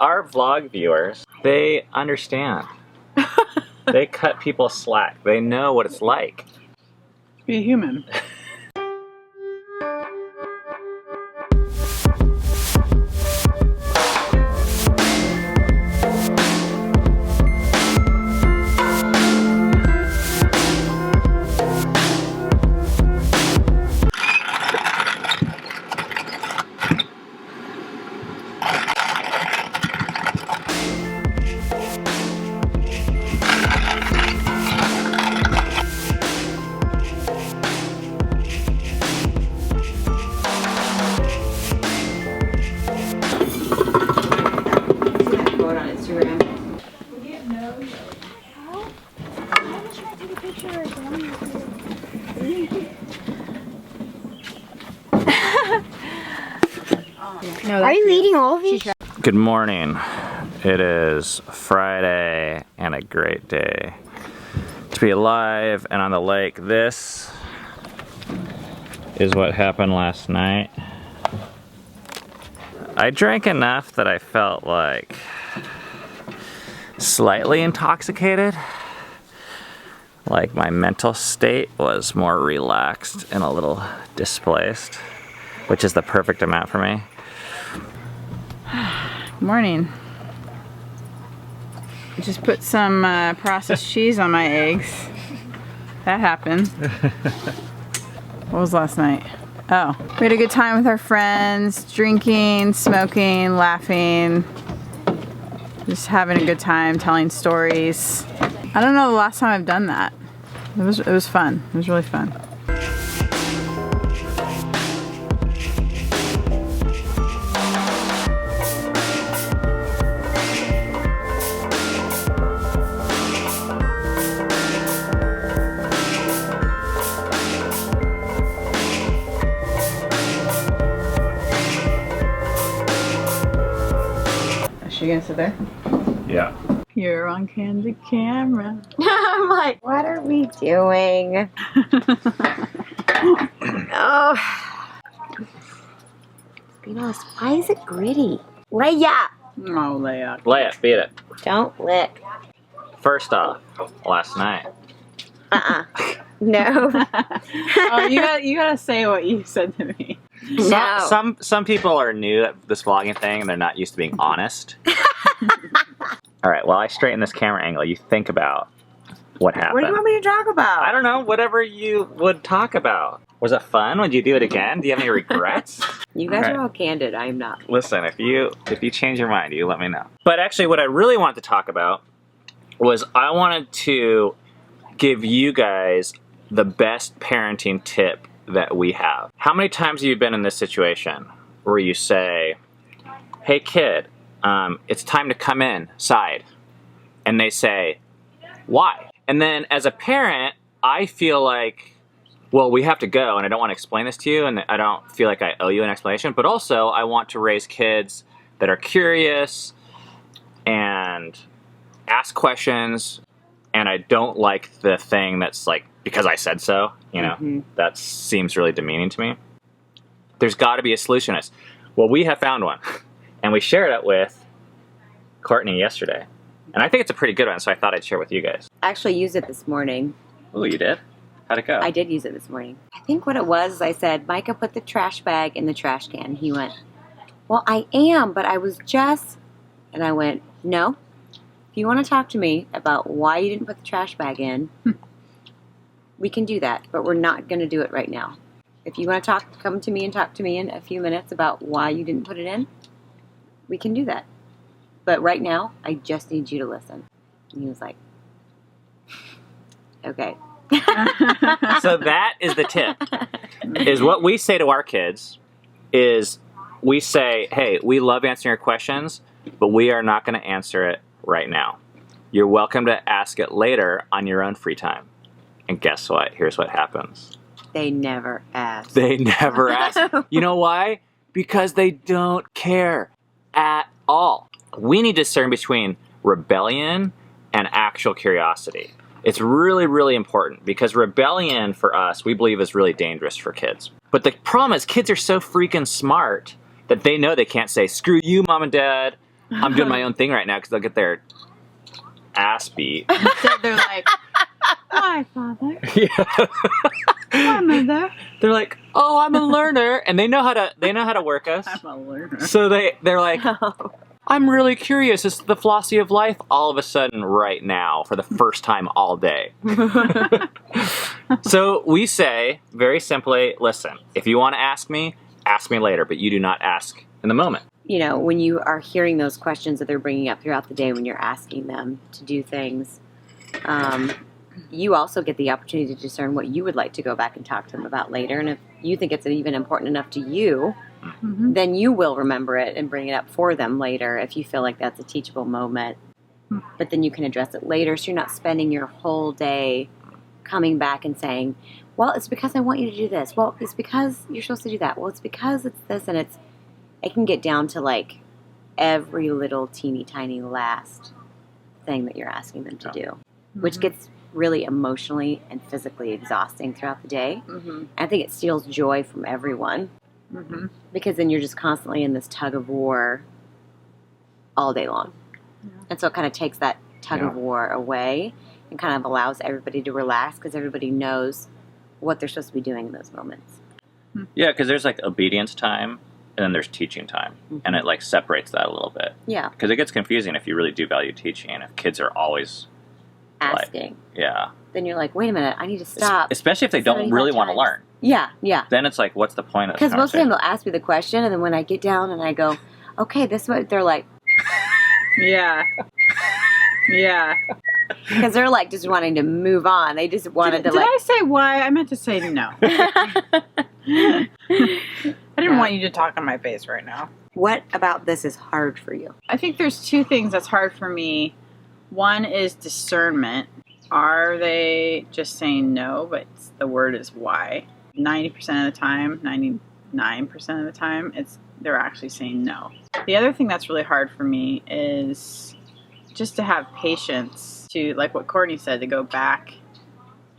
our vlog viewers, they understand. They cut people slack. They know what it's like. Be a human. Are you eating all of these? Good morning. It is Friday and a great day to be alive and on the lake. This is what happened last night. I drank enough that I felt like slightly intoxicated. Like my mental state was more relaxed and a little displaced, which is the perfect amount for me. Morning. I just put some processed cheese on my eggs. That happened. What was last night? Oh, we had a good time with our friends, drinking, smoking, laughing, just having a good time, telling stories. I don't know the last time I've done that. It was fun. It was really fun. You gonna sit there? Yeah. You're on candid camera. I'm like, what are we doing? Oh. Be honest, why is it gritty? Leia! Oh, Leia. Leia, beat it. Don't lick. First off, last night. No. Oh, you gotta say what you said to me. No. Some people are new at this vlogging thing and they're not used to being honest. All right, while I straighten this camera angle, you think about what happened. What do you want me to talk about? I don't know, whatever you would talk about. Was it fun? Would you do it again? Do you have any regrets? You guys are all candid. I am not. Listen, if you change your mind, you let me know. But actually, what I really wanted to talk about was I wanted to give you guys the best parenting tip that we have. How many times have you been in this situation where you say, hey kid, it's time to come inside, and they say, why? And then as a parent, I feel like, well, we have to go, and I don't want to explain this to you, and I don't feel like I owe you an explanation, but also I want to raise kids that are curious and ask questions, and I don't like the thing that's like, because I said so, you know, that seems really demeaning to me. There's got to be a solution. Well, we have found one, and we shared it with Courtney yesterday, and I think it's a pretty good one, so I thought I'd share it with you guys. I actually used it this morning. Oh, you did? How'd it go? I did use it this morning. I think what it was, I said, Micah, put the trash bag in the trash can. He went, well, I am, but I was just, and I went, no. If you want to talk to me about why you didn't put the trash bag in, we can do that, but we're not going to do it right now. If you want to come to me and talk to me in a few minutes about why you didn't put it in, we can do that. But right now, I just need you to listen. And he was like, okay. So that is the tip, is what we say to our kids is we say, hey, we love answering your questions, but we are not going to answer it right now. You're welcome to ask it later on your own free time. And guess what? Here's what happens. They never ask. They never ask. You know why? Because they don't care at all. We need to discern between rebellion and actual curiosity. It's really, really important because rebellion for us, we believe, is really dangerous for kids. But the problem is kids are so freaking smart that they know they can't say, screw you, mom and dad, I'm doing my own thing right now because they'll get their ass beat. Instead, they're like, "Hi, Father. Yeah. Hi, Mother." They're like, "Oh, I'm a learner," and they know how to work us. I'm a learner. So they're like, "I'm really curious. It's the philosophy of life." All of a sudden, right now, for the first time all day. So we say very simply, listen, if you want to ask me later, but you do not ask in the moment. You know, when you are hearing those questions that they're bringing up throughout the day, when you're asking them to do things, you also get the opportunity to discern what you would like to go back and talk to them about later. And if you think it's even important enough to you, then you will remember it and bring it up for them later if you feel like that's a teachable moment. But then you can address it later, so you're not spending your whole day coming back and saying, well, it's because I want you to do this. Well, it's because you're supposed to do that. Well, it's because it's this, and it can get down to like every little teeny tiny last thing that you're asking them to do, which gets really emotionally and physically exhausting throughout the day. I think it steals joy from everyone because then you're just constantly in this tug of war all day long. And so it kind of takes that tug of war away and kind of allows everybody to relax because everybody knows what they're supposed to be doing in those moments. Yeah, because there's like obedience time and then there's teaching time, and it like separates that a little bit. Yeah. Because it gets confusing if you really do value teaching, and if kids are always asking. Yeah. Then you're like, wait a minute, I need to stop. Especially if they don't really want to learn. Yeah, yeah. Then it's like, what's the point of this? Because most of them they'll ask me the question, and then when I get down and I go, okay, this is what they're like. Yeah. Yeah. Because they're like just wanting to move on. They just wanted to Did I say why? I meant to say no. I didn't want you to talk on my face right now. What about this is hard for you? I think there's two things that's hard for me. One is discernment. Are they just saying no, but the word is why? 90% of the time, 99% of the time, they're actually saying no. The other thing that's really hard for me is just to have patience to, like what Courtney said, to go back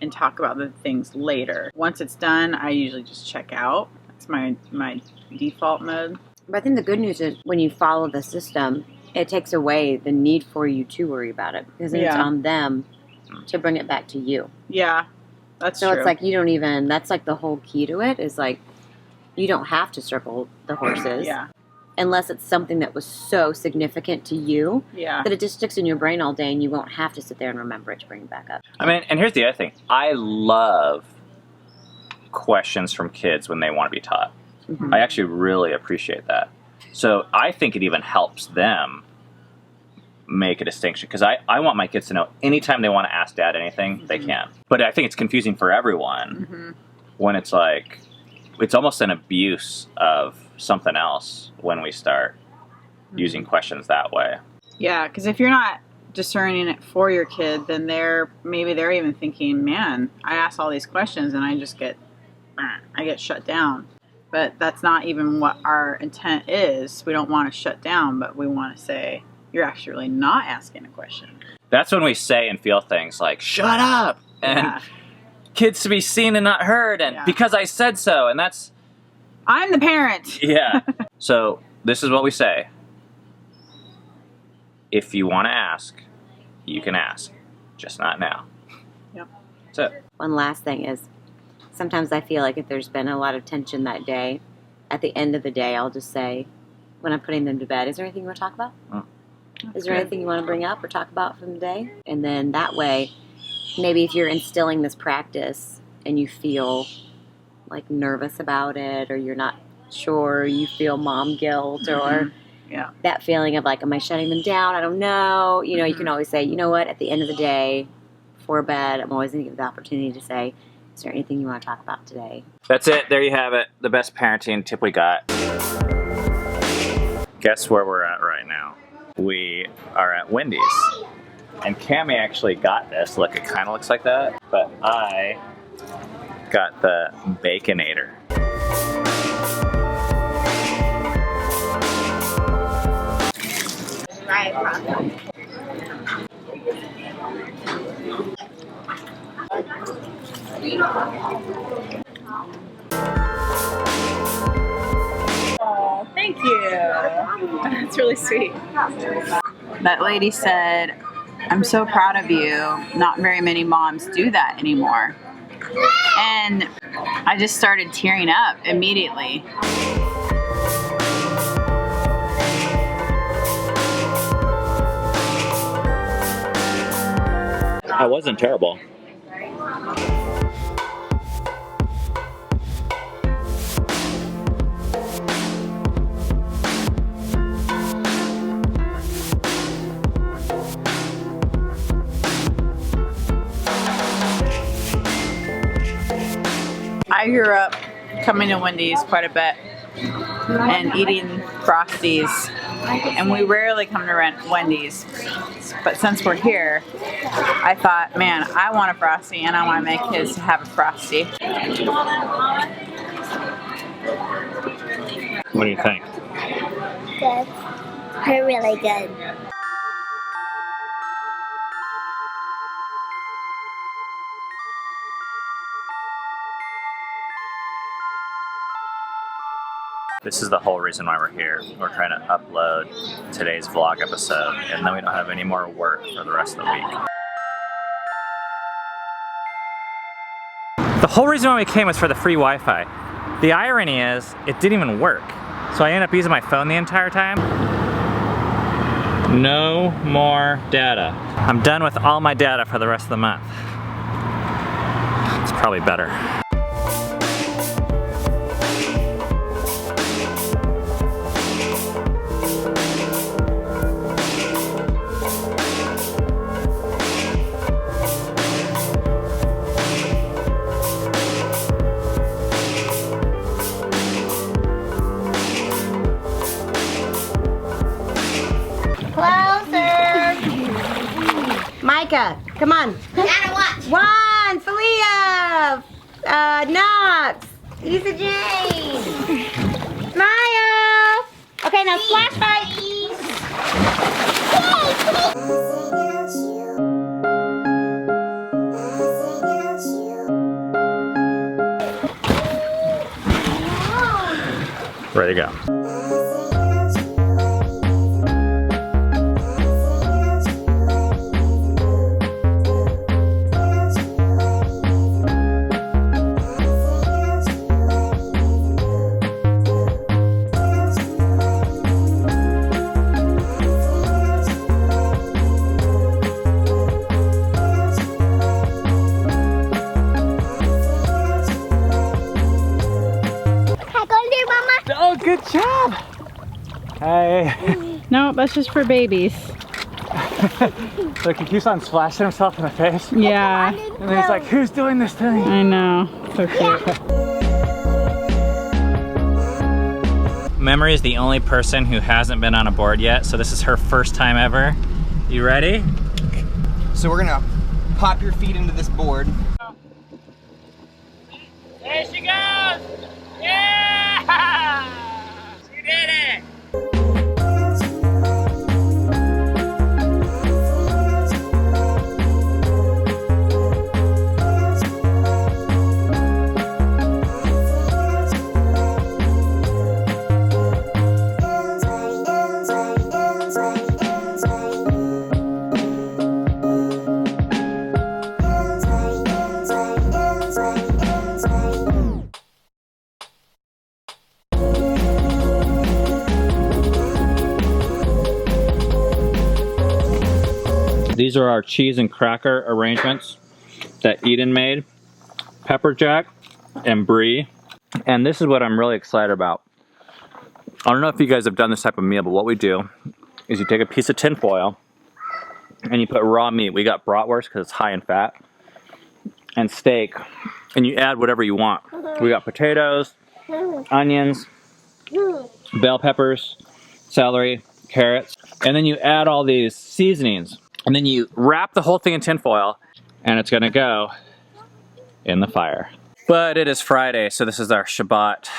and talk about the things later. Once it's done, I usually just check out. That's my default mode. But I think the good news is when you follow the system, it takes away the need for you to worry about it because it's on them to bring it back to you. Yeah, that's true. So it's like you don't even, that's like the whole key to it is like you don't have to circle the horses. Yeah. Unless it's something that was so significant to you that it just sticks in your brain all day and you won't have to sit there and remember it to bring it back up. I mean, and here's the other thing. I love questions from kids when they want to be taught. I actually really appreciate that. So I think it even helps them make a distinction because I want my kids to know anytime they want to ask dad anything, they can. But I think it's confusing for everyone when it's like, it's almost an abuse of something else when we start using questions that way. Yeah, because if you're not discerning it for your kid, then they're even thinking, man, I ask all these questions and I get shut down. But that's not even what our intent is. We don't want to shut down, but we want to say, you're actually really not asking a question. That's when we say and feel things like, shut up! And kids to be seen and not heard, and because I said so, and that's... I'm the parent! Yeah. So, this is what we say. If you want to ask, you can ask. Just not now. Yep. That's it. One last thing is, sometimes I feel like if there's been a lot of tension that day, at the end of the day, I'll just say, when I'm putting them to bed, is there anything you want to talk about? Is there anything you want to bring up or talk about from the day? And then that way, maybe if you're instilling this practice and you feel like nervous about it or you're not sure, you feel mom guilt or that feeling of like, am I shutting them down? I don't know. You know, you can always say, you know what, at the end of the day, before bed, I'm always going to give the opportunity to say, is there anything you want to talk about today? That's it. There you have it. The best parenting tip we got. Guess where we're at right now? We are at Wendy's. And Cammie actually got this. Look, it kind of looks like that. But I got the Baconator. Right. Oh, thank you. That's That's really sweet. That lady said, I'm so proud of you. Not very many moms do that anymore. And I just started tearing up immediately. I wasn't terrible. I grew up coming to Wendy's quite a bit and eating Frosties, and we rarely come to Wendy's, but since we're here, I thought, man, I want a Frosty and I want to make kids have a Frosty. What do you think? Good. They're really good. This is the whole reason why we're here. We're trying to upload today's vlog episode, and then we don't have any more work for the rest of the week. The whole reason why we came was for the free Wi-Fi. The irony is, it didn't even work. So I ended up using my phone the entire time. No more data. I'm done with all my data for the rest of the month. It's probably better. Micah, come on. Gotta watch. One, Filia, Knox, Lisa Jane, Maya. Okay, now splash fight. Ready to go. Oh, good job! Hey. No, that's just for babies. Look, he keeps on splashing himself in the face. Yeah, And then he's like, who's doing this to me? I know. So cute. Memory is the only person who hasn't been on a board yet, so this is her first time ever. You ready? So we're gonna pop your feet into this board. There she goes! Yeah! She did it! These are our cheese and cracker arrangements that Eden made. Pepper jack and brie. And this is what I'm really excited about. I don't know if you guys have done this type of meal, but what we do is you take a piece of tin foil and you put raw meat. We got bratwurst because it's high in fat. And steak. And you add whatever you want. We got potatoes, onions, bell peppers, celery, carrots. And then you add all these seasonings. And then you wrap the whole thing in tin foil, and it's gonna go in the fire. But it is Friday, so this is our Shabbat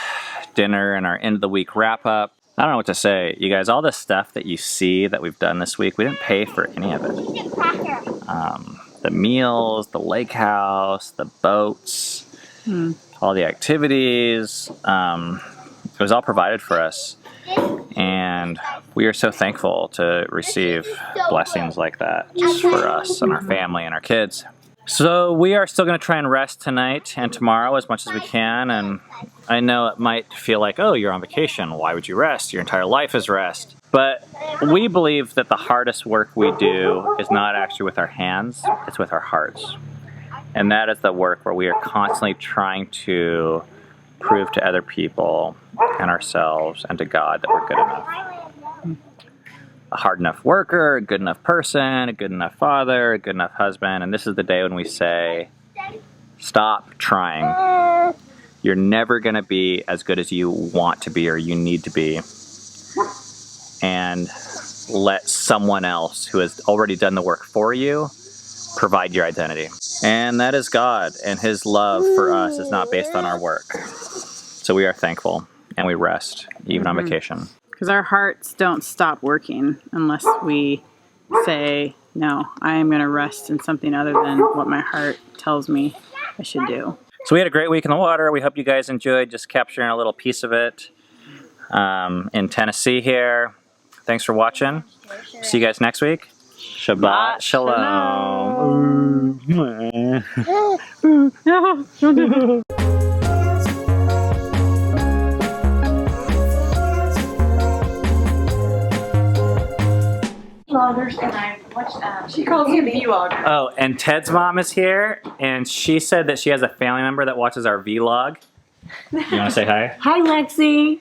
dinner and our end of the week wrap up. I don't know what to say. You guys, all the stuff that you see that we've done this week, we didn't pay for any of it. The meals, the lake house, the boats, all the activities, it was all provided for us. And we are so thankful to receive blessings like that just for us and our family and our kids. So we are still going to try and rest tonight and tomorrow as much as we can. And I know it might feel like, oh, you're on vacation. Why would you rest? Your entire life is rest. But we believe that the hardest work we do is not actually with our hands, it's with our hearts. And that is the work where we are constantly trying to prove to other people and ourselves and to God that we're good enough. A hard enough worker, a good enough person, a good enough father, a good enough husband. And this is the day when we say, stop trying. You're never going to be as good as you want to be or you need to be. And let someone else who has already done the work for you provide your identity. And that is God, and His love for us is not based on our work. So we are thankful and we rest, even on vacation. Because our hearts don't stop working unless we say, no, I am going to rest in something other than what my heart tells me I should do. So we had a great week in the water. We hope you guys enjoyed just capturing a little piece of it in Tennessee here. Thanks for watching. See you guys next week. Shabbat Shalom. Vloggers, and I watched. She calls him vlogger. Oh, and Ted's mom is here, and she said that she has a family member that watches our vlog. You want to say hi? Hi, Lexi.